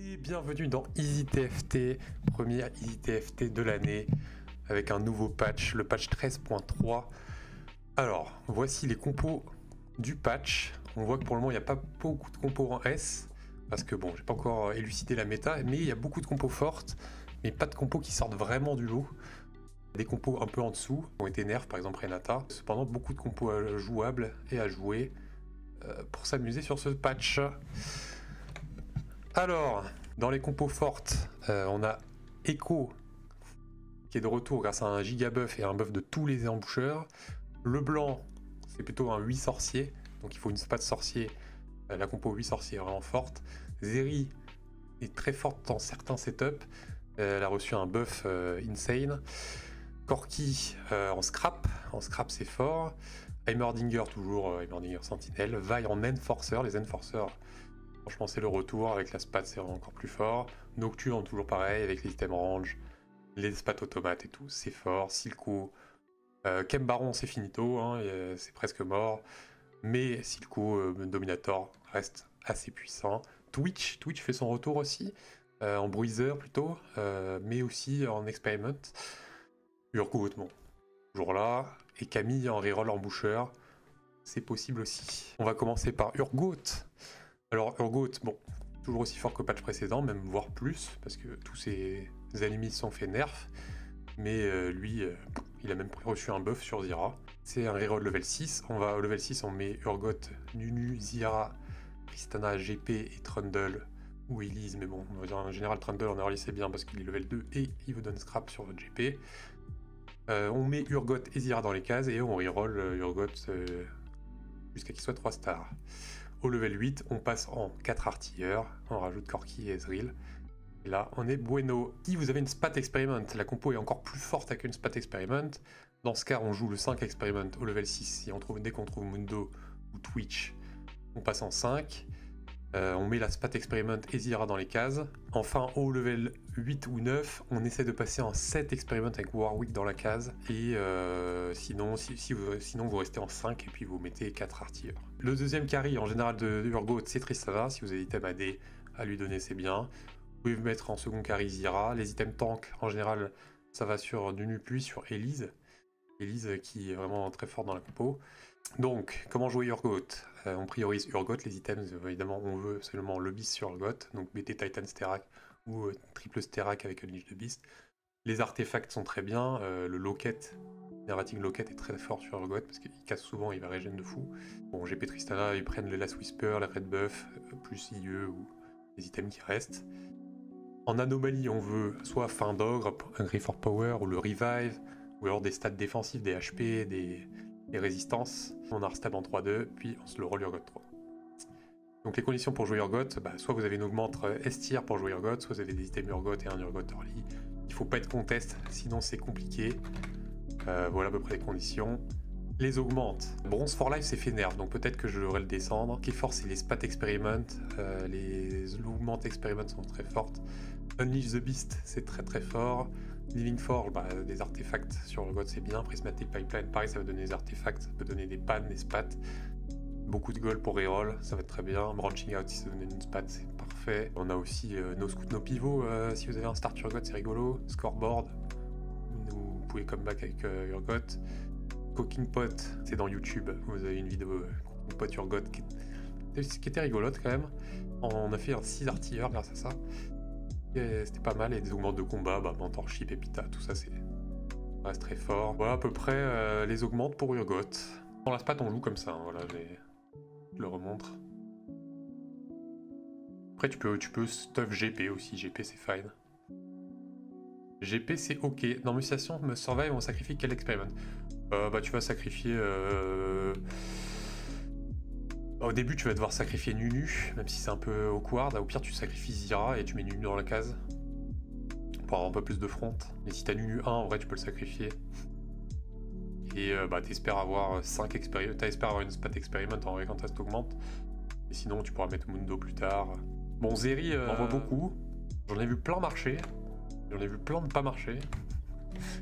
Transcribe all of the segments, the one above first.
Et bienvenue dans EasyTFT, premier EasyTFT de l'année, avec un nouveau patch, le patch 13.3. Alors, voici les compos du patch. On voit que pour le moment, il n'y a pas beaucoup de compos en S, parce que bon, j'ai pas encore élucidé la méta, mais il y a beaucoup de compos fortes, mais pas de compos qui sortent vraiment du lot. Des compos un peu en dessous ont été nerfs, par exemple Renata. Cependant, beaucoup de compos jouables et à jouer pour s'amuser sur ce patch. Alors, dans les compos fortes, on a Echo qui est de retour grâce à un giga buff et un buff de tous les emboucheurs. Le blanc, c'est plutôt un 8 sorcier, donc il faut une spat sorcier. La compo 8 sorcier est vraiment forte. Zeri est très forte dans certains setups. Elle a reçu un buff insane. Corki en scrap c'est fort. Heimerdinger toujours, Heimerdinger sentinelle. Vi en enforcer, les enforcers. Franchement, c'est le retour. Avec la spat, c'est encore plus fort. Nocturne, toujours pareil, avec les items range, les spats automates et tout, c'est fort. Silco, Kembaron, c'est finito, hein, c'est presque mort. Mais Silco, Dominator, reste assez puissant. Twitch fait son retour aussi, en bruiser plutôt, mais aussi en experiment. Urgot, bon, toujours là. Et Camille en reroll en boucheur, c'est possible aussi. On va commencer par Urgot. Alors Urgot, bon, toujours aussi fort qu'au patch précédent, même voire plus, parce que tous ses ennemis sont fait nerf, mais lui, il a même reçu un buff sur Zyra. C'est un reroll level 6, on va au level 6, on met Urgot, Nunu, Zyra, Tristana, GP et Trundle, ou Elise, mais bon, on va dire en général Trundle en early c'est bien parce qu'il est level 2 et il vous donne scrap sur votre GP. On met Urgot et Zyra dans les cases et on reroll Urgot jusqu'à qu'il soit 3 stars. Au level 8, on passe en 4 artilleurs, on rajoute Corki et Ezreal. Et là, on est bueno. Si vous avez une spat experiment, la compo est encore plus forte avec une spat experiment. Dans ce cas, on joue le 5 experiment au level 6. Si on trouve, dès qu'on trouve Mundo ou Twitch, on passe en 5. On met la spat experiment et Zyra dans les cases. Enfin, au level 8 ou 9, on essaie de passer en 7 experiment avec Warwick dans la case. Et sinon, sinon, vous restez en 5 et puis vous mettez 4 artilleurs. Le deuxième carry, en général, de Urgot, c'est Tristana. Si vous avez item AD à lui donner, c'est bien. Vous pouvez vous mettre en second carry Zyra. Les items tank, en général, ça va sur Nunu puis sur Elise. Elise qui est vraiment très forte dans la compo. Donc, comment jouer Urgot? On priorise Urgot, les items, évidemment, on veut seulement le Beast sur Urgot, donc BT Titan Sterak ou triple Sterak avec Unleash de Beast. Les artefacts sont très bien, le Locket, Nervating Locket est très fort sur Urgot parce qu'il casse souvent, il va régène de fou. Bon, GP Tristana, ils prennent le Last Whisper, la Red Buff, plus IE ou les items qui restent. En anomalie, on veut soit Fin d'Ogre, un Grey for Power ou le Revive, ou alors des stats défensifs, des HP, des résistances. On a Restab en 3-2, puis on se le roll Urgot 3. Donc les conditions pour jouer Urgot, soit vous avez une augmente S-tier pour jouer Urgot, soit vous avez des items Urgot et un Urgot early. Il faut pas être contest, sinon c'est compliqué. Voilà à peu près les conditions. Les augmentes. Bronze for Life c'est fait nerf, donc peut-être que je devrais le descendre. Ce qui est fort c'est les spat experiment, les augmentes experiment sont très fortes. Unleash the Beast c'est très fort. Living Forge, des artefacts sur Urgot c'est bien. Prismatic Pipeline, pareil, ça va donner des artefacts, ça peut donner des pannes, des spats. Beaucoup de gold pour reroll, ça va être très bien. Branching Out, si ça donne une spat, c'est parfait. On a aussi No Scout, No Pivot, si vous avez un start Urgot, c'est rigolo. Scoreboard, vous pouvez comeback avec Urgot. Cooking Pot, c'est dans YouTube, vous avez une vidéo Cooking Pot Urgot qui était rigolote quand même. On a fait un 6 artilleurs grâce à ça. C'était pas mal, et des augmentes de combat, Mentorship, Epita, tout ça, ça reste très fort. Voilà à peu près les augmentes pour Urgot. Dans la spat, on joue comme ça, hein, voilà, je le remontre. Après, tu peux stuff GP aussi, GP c'est fine. GP c'est ok. Dans Mutation, me survive, on sacrifie quel experiment? Tu vas sacrifier... Au début, tu vas devoir sacrifier Nunu, même si c'est un peu awkward. Au pire, tu sacrifies Zyra et tu mets Nunu dans la case. Pour avoir un peu plus de front. Mais si t'as Nunu 1, en vrai, tu peux le sacrifier. Et t'espères avoir 5 expériments. T'espères avoir une spat experiment en vrai quand ça t'augmente. Et sinon, tu pourras mettre Mundo plus tard. Bon, Zeri, j'en vois beaucoup. J'en ai vu plein marcher. J'en ai vu plein de pas marcher.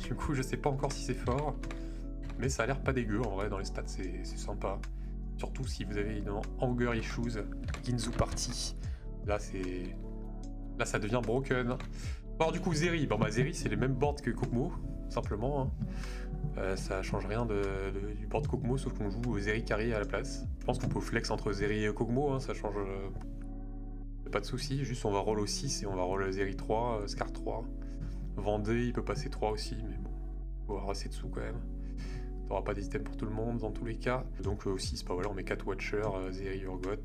Du coup, je sais pas encore si c'est fort. Mais ça a l'air pas dégueu, en vrai, dans les stats, c'est sympa. Surtout si vous avez évidemment Anger Issues, Ginzu Party. Là, c'est Là, ça devient broken. Alors du coup, Zeri. Bon bah Zeri, c'est les mêmes boards que Kog'Maw, simplement. Hein. Ça change rien du board Kog'Maw, sauf qu'on joue Zeri carry à la place. Je pense qu'on peut flex entre Zeri et Kog'Maw, hein, ça change... pas de soucis, juste on va roll au 6 et on va roll Zeri 3, Scar 3. Vendée, il peut passer 3 aussi, mais bon, faut avoir assez de sous quand même. T'auras pas d'items pour tout le monde dans tous les cas. Donc aussi, c'est pas voilà, on met 4 Watchers, Zeri Urgot,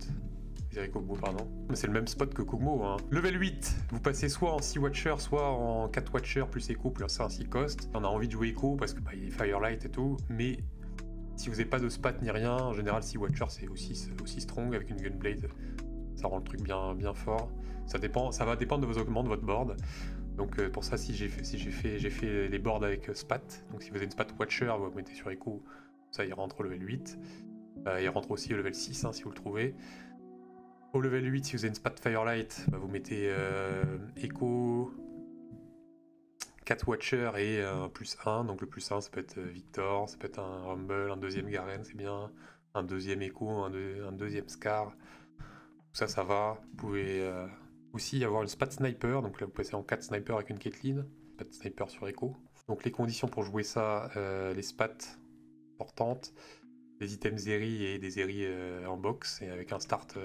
Zeri Kog'Maw, pardon. Mais c'est le même spot que Kog'Maw. Hein. Level 8, vous passez soit en 6 Watchers, soit en 4 Watchers plus Echo plus un 6 cost. On a envie de jouer Echo parce que bah, il y a Firelight et tout, mais si vous n'avez pas de spat ni rien, en général 6 Watchers c'est aussi strong avec une Gunblade. Ça rend le truc bien fort. Ça va dépendre de vos augments de votre board. Donc pour ça, si j'ai fait les boards avec spat. Donc si vous avez une spat Watcher, vous mettez sur Echo, ça il rentre au level 8. Il rentre aussi au level 6 hein, si vous le trouvez. Au level 8, si vous avez une spat Firelight, bah, vous mettez Echo, 4 Watcher et plus 1. Donc le plus 1, ça peut être Victor, ça peut être un Rumble, un deuxième Garen, c'est bien. Un deuxième Echo, un deuxième Scar. Tout ça, ça va. Vous pouvez aussi avoir une spat sniper. Donc là, vous passez en 4 sniper avec une Caitlyn. Spat sniper sur Echo. Donc les conditions pour jouer ça, les spats importantes, des items Zeri et des Zeri en box. Et avec un start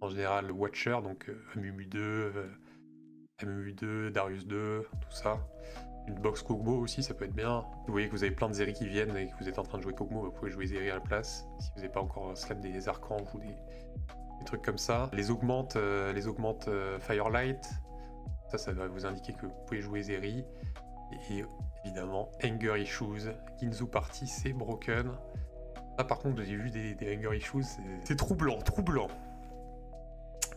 en général Watcher, donc Amumu 2, Darius 2, tout ça. Une box Kog'Maw aussi, ça peut être bien. Vous voyez que vous avez plein de Zeri qui viennent et que vous êtes en train de jouer Kog'Maw, vous pouvez jouer Zeri à la place. Si vous n'avez pas encore slap des Arcans ou des trucs comme ça. Les augmentes Firelight, ça va vous indiquer que vous pouvez jouer Zeri. Et évidemment, Anger Issues, Ginzu Party, c'est broken. Là par contre, j'ai vu des Anger Issues, c'est troublant.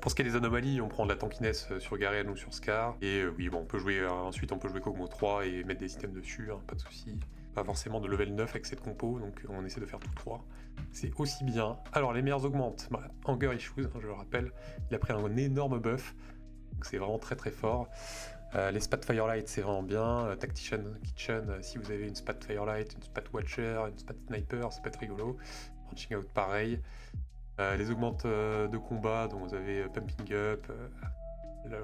Pour ce qui est des anomalies, on prend de la tankiness sur Garen ou sur Scar. Et oui, bon, on peut jouer ensuite on peut jouer Kog'Maw 3 et mettre des items dessus, hein, pas de soucis. Pas forcément de level 9 avec cette compo, donc on essaie de faire tout 3. C'est aussi bien. Alors les meilleures augmentes, bah, Anger Issues, hein, je le rappelle, il a pris un énorme buff, donc c'est vraiment très fort. Les Spat Firelight, c'est vraiment bien. Tactician Kitchen, si vous avez une Spat Firelight, une Spat Watcher, une Spat Sniper, ça peut être rigolo. Punching Out pareil. Les augmentes de combat, donc vous avez Pumping Up.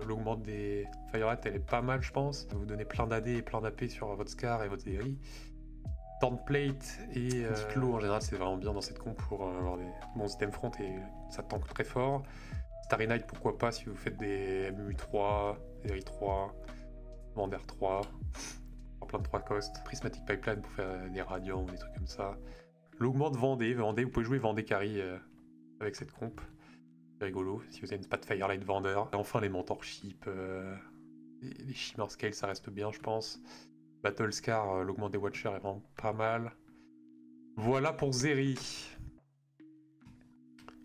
L'augmente des Firelight, elle est pas mal, je pense. Vous donnez plein d'AD et plein d'AP sur votre Scar et votre Zeri. Turnplate et Diplo en général, c'est vraiment bien dans cette comp pour avoir des bons items front et ça tank très fort. Starry Night, pourquoi pas si vous faites des MU 3, Zeri 3, Vander 3, plein de 3 cost. Prismatic Pipeline pour faire des radiants ou des trucs comme ça. L'augmente Vendée, vous pouvez jouer Vendée carry avec cette comp. C'est rigolo, si vous avez une spat Firelight Vendeur. Et enfin les mentorship, les Shimmer Scale, ça reste bien je pense. Battle Scar, l'augment des Watchers est vraiment pas mal. Voilà pour Zeri.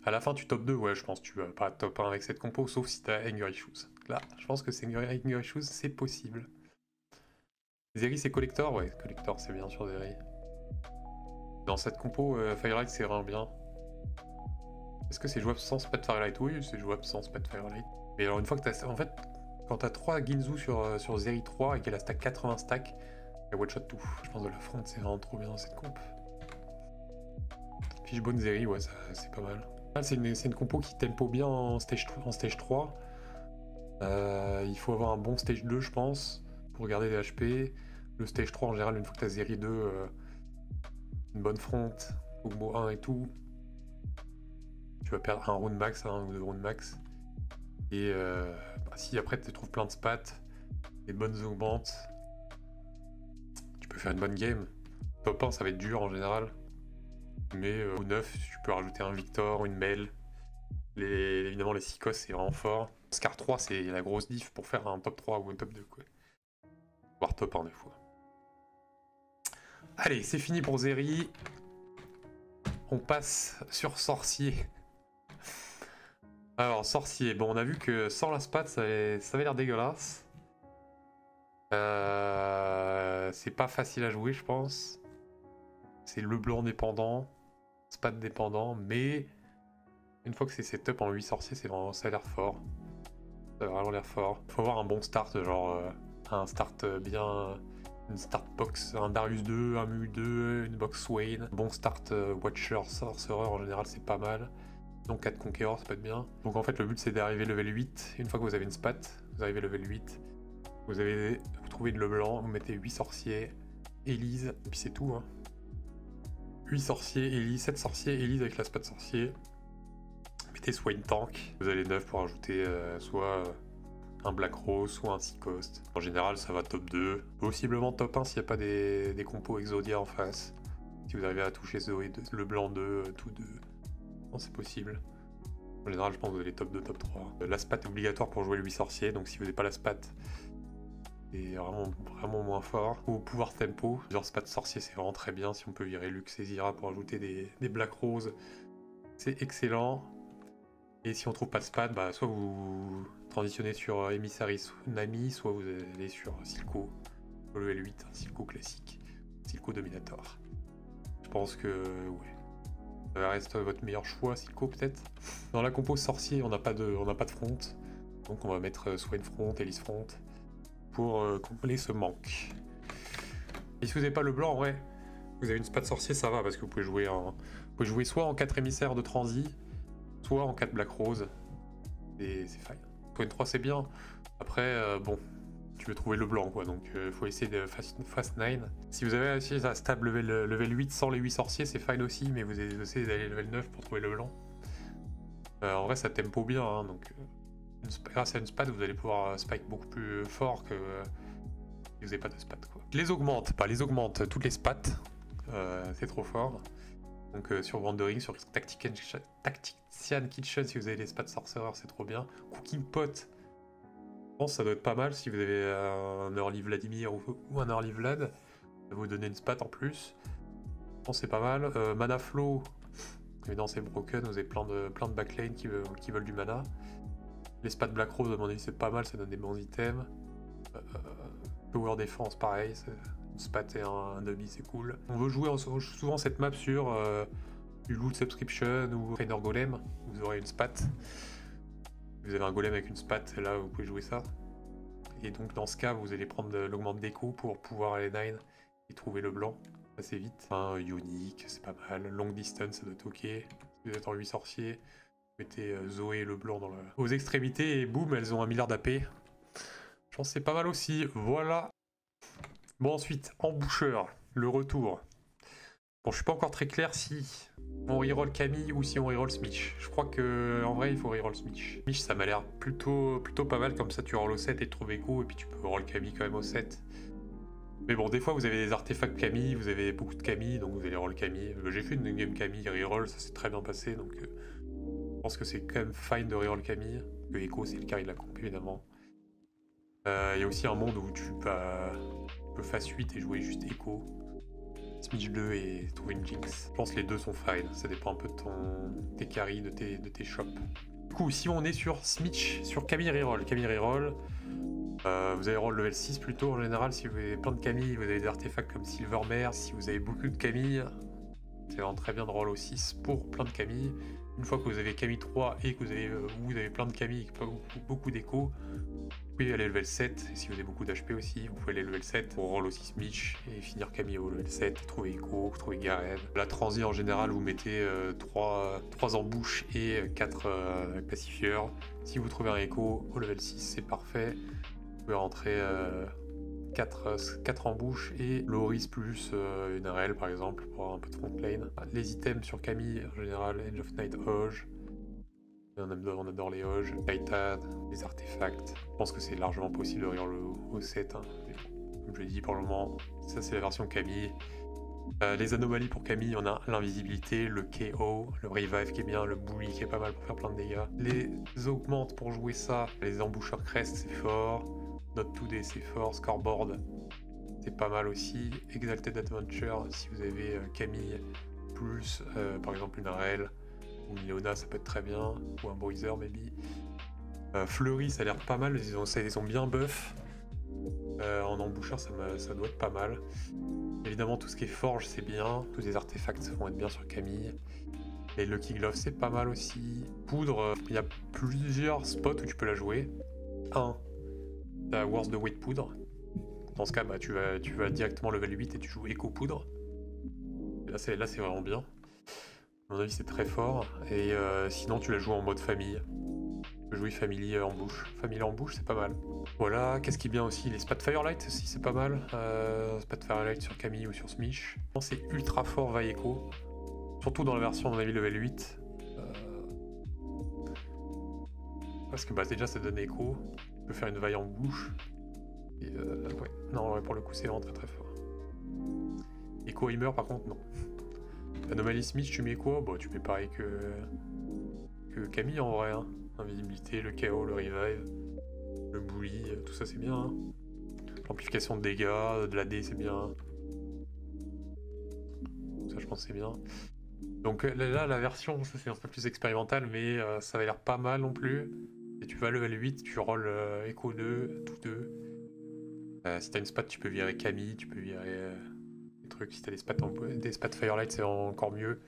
À la fin tu top 2, ouais je pense que tu vas pas top 1 avec cette compo, sauf si t'as Anger Issues. Là, je pense que c'est Anger Issues, c'est possible. Zeri c'est collector, ouais, collector c'est bien sur Zeri. Dans cette compo, Firelight c'est vraiment bien. Est-ce que c'est jouable sans Spat Firelight? Oui, c'est jouable sans Spat Firelight. Mais alors une fois que t'as... En fait, quand t'as 3 Ginzu sur Zeri 3 et qu'elle a stack 80 stacks, elle one-shot tout. Je pense de la front, c'est vraiment trop bien dans cette comp. Fishbone Zeri, ouais, c'est pas mal. C'est une compo qui tempo bien en stage 3. Il faut avoir un bon stage 2, je pense, pour garder les HP. Le stage 3, en général, une fois que t'as Zeri 2, une bonne front, Kog'Maw 1 et tout, tu vas perdre un round max, un ou deux rounds max. Et si après tu trouves plein de spats, des bonnes augmentes, tu peux faire une bonne game. Top 1 ça va être dur en général. Mais au 9 tu peux rajouter un Victor, une Mel. Évidemment les 6 cos c'est vraiment fort. Scar 3 c'est la grosse diff pour faire un top 3 ou un top 2 quoi. Voire top 1 des fois. Allez c'est fini pour Zeri. On passe sur Sorcier. Alors, Sorcier, bon on a vu que sans la spat ça avait l'air dégueulasse. C'est pas facile à jouer je pense. C'est le blanc dépendant, spat dépendant, mais une fois que c'est setup en 8 sorciers, ça a l'air fort. Ça a vraiment l'air fort. Faut avoir un bon start, genre un start bien, une start box, un Darius 2, un Mu 2, une box Swain. Bon start Watcher, Sorcerer en général c'est pas mal. Donc 4 Conqueror, ça peut être bien. Donc en fait, le but c'est d'arriver level 8. Une fois que vous avez une spat, vous arrivez level 8. Vous trouvez une Leblanc, vous mettez 8 sorciers, Élise, et puis c'est tout. Hein. 8 sorciers, Élise, 7 sorciers, Élise avec la spat sorcier. Mettez soit une tank. Vous avez 9 pour ajouter soit un Black Rose, soit un Seacoast. En général, ça va top 2. Possiblement top 1 s'il n'y a pas des compos Exodia en face. Si vous arrivez à toucher Zoé, Leblanc 2, tout 2. Non, c'est possible. En général, je pense que vous avez top 2, top 3. La spat est obligatoire pour jouer le 8 sorciers, donc si vous n'avez pas la spat, c'est vraiment moins fort. Au pouvoir tempo, genre spat sorcier, c'est vraiment très bien. Si on peut virer Lux et Zira pour ajouter des Black Rose, c'est excellent. Et si on trouve pas de spat, bah, soit vous transitionnez sur Emissaris ou Nami, soit vous allez sur Silco, le level 8, Silco classique, Silco Dominator. Je pense que ouais. Ça reste votre meilleur choix, Silco peut-être. Dans la compo sorcier, on n'a pas de front, donc on va mettre soit une front, Elise front, pour combler ce manque. Et si vous n'avez pas le blanc, ouais, vous avez une spat sorcier, ça va, parce que vous pouvez jouer soit en 4 émissaires de transi, soit en 4 Black Rose, et c'est fine. Soit une 3 c'est bien, après, bon, tu veux trouver le blanc quoi, donc il faut essayer de fast 9. Si vous avez réussi à stable level 8 sans les 8 sorciers, c'est fine aussi, mais vous essayez d'aller level 9 pour trouver le blanc. En vrai, ça tempo bien, hein, donc grâce à une spat, vous allez pouvoir spike beaucoup plus fort que si vous n'avez pas de spat. Quoi. Les augmente, toutes les spats, c'est trop fort. Donc sur Wandering, sur Tactician Kitchen, si vous avez les spats Sorcerer, c'est trop bien. Cooking Pot, je pense que ça doit être pas mal si vous avez un early Vladimir ou un early Vlad. Ça va vous donner une spat en plus. Je pense que c'est pas mal. Mana Flow, évidemment c'est broken, vous avez plein de backlane qui veulent du mana. Les spats Black Rose, à mon avis, c'est pas mal, ça donne des bons items. Power Defense, pareil, une spat et un demi, c'est cool. On veut jouer souvent cette map sur du Loot Subscription ou Trainer Golem, vous aurez une spat. Vous avez un golem avec une spat, là vous pouvez jouer ça. Et donc dans ce cas, vous allez prendre l'augmente d'écho pour pouvoir aller 9 et trouver le blanc assez vite. Enfin, Ionique, c'est pas mal. Long Distance, ça doit être ok. Si vous êtes en 8 sorciers, vous mettez Zoé et le blanc aux extrémités et boum, elles ont 1 milliard d'AP. Je pense que c'est pas mal aussi. Voilà. Bon, ensuite, emboucheur, le retour. Bon, je suis pas encore très clair si on reroll Camille ou si on reroll Smitch. Je crois que en vrai il faut reroll Smitch. Smitch ça m'a l'air plutôt pas mal, comme ça tu rolls au 7 et tu trouves écho et puis tu peux roll Camille quand même au 7. Mais bon, des fois vous avez des artefacts Camille, vous avez beaucoup de Camille, donc vous allez roll Camille. J'ai fait une game Camille reroll, ça s'est très bien passé, donc je pense que c'est quand même fine de reroll Camille. Le écho c'est le carry de la comp évidemment. Il y a aussi un monde où tu peux face 8 et jouer juste écho. Smitch 2 et trouver une Jinx. Je pense que les deux sont fine, ça dépend un peu de tes carries, de tes shops. Du coup, si on est sur Smitch, sur Camille reroll, vous allez roll level 6 plutôt en général. Si vous avez plein de Camille, vous avez des artefacts comme Silvermare. Si vous avez beaucoup de Camille, c'est vraiment très bien de roll au 6 pour plein de Camille. Une fois que vous avez Camille 3 et que vous avez plein de Camille et beaucoup d'écho, vous pouvez aller level 7, et si vous avez beaucoup d'HP aussi, vous pouvez aller level 7 pour roll aussi Smitch et finir Camille au level 7, trouver Echo, trouver Garen. La transi en général, vous mettez 3 embouches et 4 pacifieurs. Si vous trouvez un Echo au level 6, c'est parfait. Vous pouvez rentrer 4 embouches et Loris plus une RL par exemple pour avoir un peu de front lane. Les items sur Camille en général, Edge of Night, Hoge. On adore les Hoges, Titan, les artefacts. Je pense que c'est largement possible de regarder au 7. Hein. Comme je l'ai dit pour le moment, ça c'est la version Camille. Les anomalies pour Camille, on a l'invisibilité, le KO, le revive qui est bien, le bully qui est pas mal pour faire plein de dégâts. Les augmentes pour jouer ça, les emboucheurs crest c'est fort, Note 2D c'est fort, scoreboard c'est pas mal aussi. Exalted Adventure, si vous avez Camille plus par exemple une RL. Ou une Leona ça peut être très bien, ou un Bruiser maybe. Fleury ça a l'air pas mal, ils ont bien buff. En emboucheur ça doit être pas mal. Évidemment tout ce qui est forge c'est bien, tous les artefacts vont être bien sur Camille. Et Lucky Glove c'est pas mal aussi. Poudre, il y a plusieurs spots où tu peux la jouer. T'as Worst de Weight Poudre. Dans ce cas bah, tu vas directement level 8 et tu joues Echo Poudre. Et là c'est vraiment bien. À mon avis, c'est très fort. Et sinon, tu la joues en mode famille. Tu peux jouer family en bouche. Family en bouche, c'est pas mal. Voilà, qu'est-ce qui est bien aussi? Les Spat Firelight aussi, c'est pas mal. Spat Firelight sur Camille ou sur Smish. C'est ultra fort Vaieco. Surtout dans la version, à mon avis, level 8. Parce que bah, déjà, ça donne écho. Tu peux faire une vaille en bouche. Et ouais, non, ouais, pour le coup, c'est vraiment très très fort. Echo Heimer, par contre, non. Anomaly Smith, tu mets quoi? Bon, tu mets pareil que Camille en vrai. Hein. Invisibilité, le KO, le revive, le bully, tout ça c'est bien. Hein. L'amplification de dégâts, de l'AD c'est bien. Ça je pense c'est bien. Donc là la version, ça c'est un peu plus expérimental, mais ça va l'air pas mal non plus. Et tu vas level 8, tu rolls Echo 2, tous deux. Si t'as une spat, tu peux virer Camille, tu peux virer des trucs. Si t'as des spats Firelight, c'est encore mieux.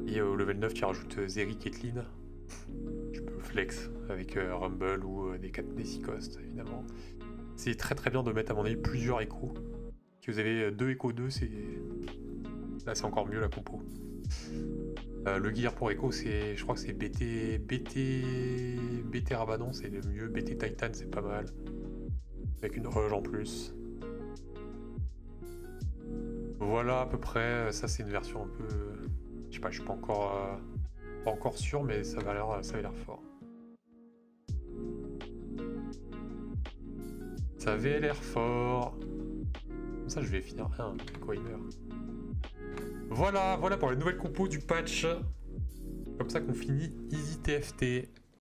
Et au level 9, tu rajoutes Zeri, Caitlyn. Tu peux flex avec Rumble ou des 6 cost, évidemment. C'est très très bien de mettre à mon avis plusieurs échos. Si vous avez 2 échos 2, là c'est encore mieux la compo. Le gear pour Echo, je crois que c'est BT Rabadon, c'est le mieux. BT Titan, c'est pas mal. Avec une rush en plus. Voilà à peu près. Ça, c'est une version un peu. Je sais pas, je suis pas encore sûr, mais ça va l'air fort. Ça avait l'air fort. Comme ça, je vais finir un Heimer. Voilà pour la nouvelle compo du patch. Comme ça qu'on finit Easy TFT.